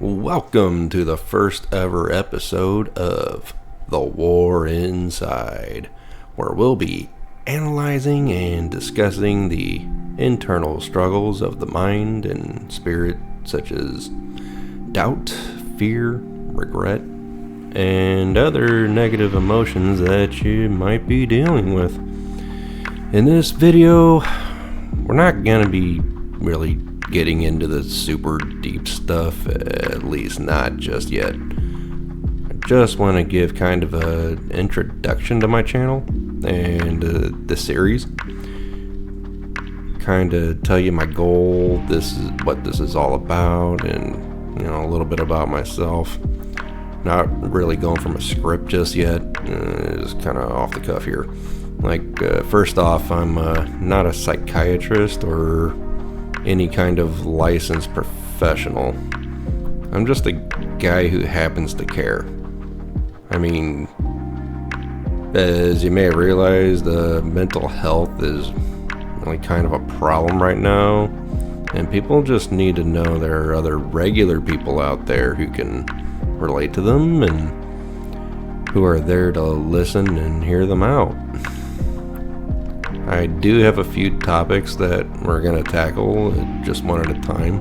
Welcome to the first ever episode of The War Inside, where we'll be analyzing and discussing the internal struggles of the mind and spirit, such as doubt, fear, regret, and other negative emotions that you might be dealing with. In this video, we're not going to be really getting into the super deep stuff, at least not just yet. I just want to give kind of an introduction to my channel and the series. Kind of tell you my goal, this is what this is all about, and a little bit about myself. Not really going from a script just yet, just kind of off the cuff here. First off, I'm not a psychiatrist or any kind of licensed professional. I'm just a guy who happens to care. I mean, as you may have realized, mental health is really kind of a problem right now, and people just need to know there are other regular people out there who can relate to them and who are there to listen and hear them out. I do have a few topics that we're going to tackle just one at a time.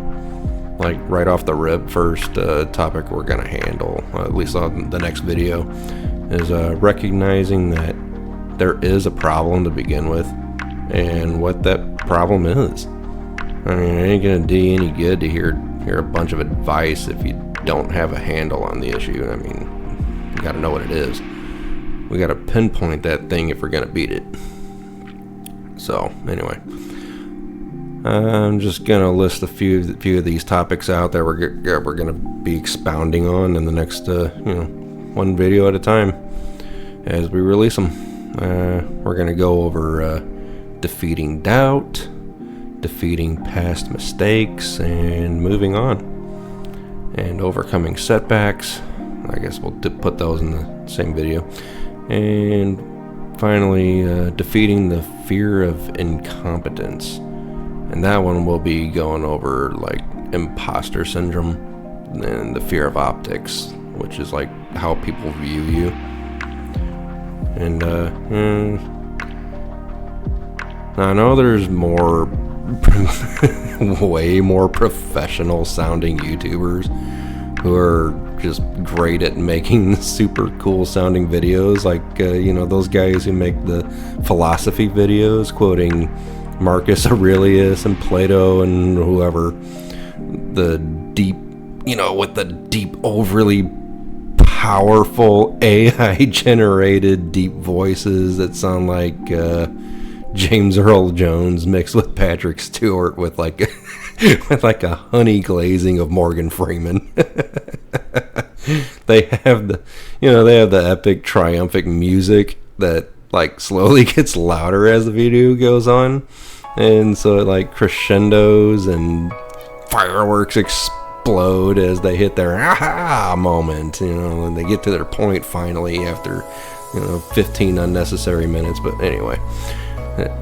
Like right off the rip, first topic we're going to handle, at least on the next video, is recognizing that there is a problem to begin with and what that problem is. I mean, it ain't going to do you any good to hear a bunch of advice if you don't have a handle on the issue. I mean, you got to know what it is. We got to pinpoint that thing if we're going to beat it. So, anyway, I'm just going to list a few of these topics out that we're going to be expounding on in the next, one video at a time as we release them. We're going to go over defeating doubt, defeating past mistakes, and moving on, and overcoming setbacks. I guess we'll put those in the same video. And finally, defeating the fear of incompetence. And that one will be going over like imposter syndrome and the fear of optics, which is like how people view you. And I know there's more way more professional sounding YouTubers who are just great at making super cool sounding videos, like those guys who make the philosophy videos quoting Marcus Aurelius and Plato and whoever, the deep, with the deep, overly powerful AI generated deep voices that sound like James Earl Jones mixed with Patrick Stewart with like a honey glazing of Morgan Freeman. They have the epic triumphant music that like slowly gets louder as the video goes on, and so it like crescendos and fireworks explode as they hit their aha moment, and they get to their point finally after 15 unnecessary minutes. But anyway,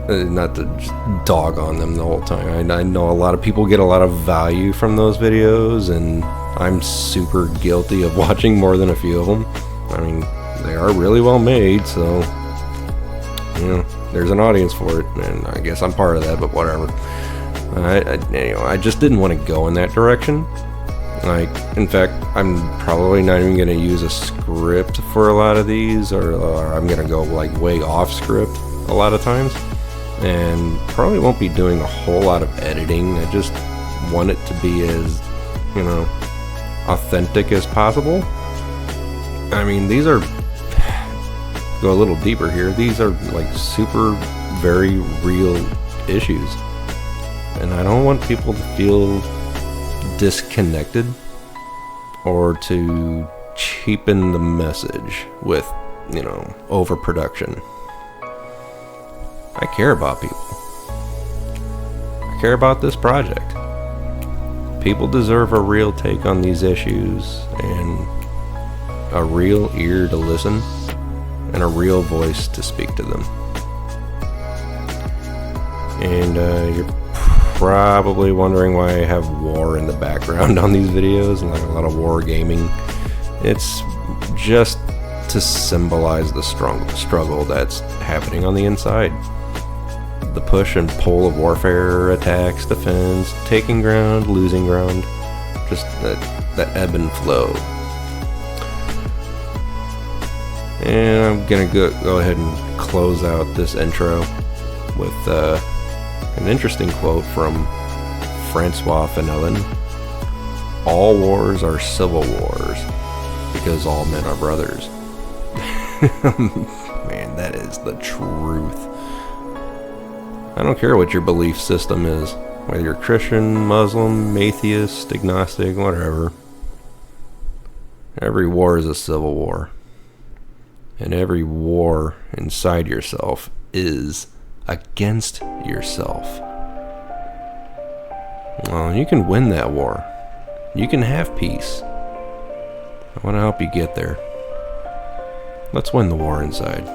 not to just dog on them the whole time. I know a lot of people get a lot of value from those videos, and I'm super guilty of watching more than a few of them. I mean, they are really well made, so there's an audience for it, and I guess I'm part of that, but whatever. I just didn't want to go in that direction. Like, in fact, I'm probably not even going to use a script for a lot of these, or I'm going to go like way off script a lot of times, and probably won't be doing a whole lot of editing. I just want it to be as authentic as possible. I mean, these are, go a little deeper here, these are like super very real issues, and I don't want people to feel disconnected or to cheapen the message with overproduction. I care about people. I care about this project. People deserve a real take on these issues, and a real ear to listen, and a real voice to speak to them. And you're probably wondering why I have war in the background on these videos and like a lot of war gaming. It's just to symbolize the struggle that's happening on the inside. The push and pull of warfare, attacks, defense, taking ground, losing ground, just that ebb and flow. And I'm gonna go ahead and close out this intro with an interesting quote from Francois Fenelon. All wars are civil wars because all men are brothers. Man, that is the truth. I don't care what your belief system is, whether you're Christian, Muslim, atheist, agnostic, whatever. Every war is a civil war. And every war inside yourself is against yourself. Well, you can win that war. You can have peace. I want to help you get there. Let's win the war inside.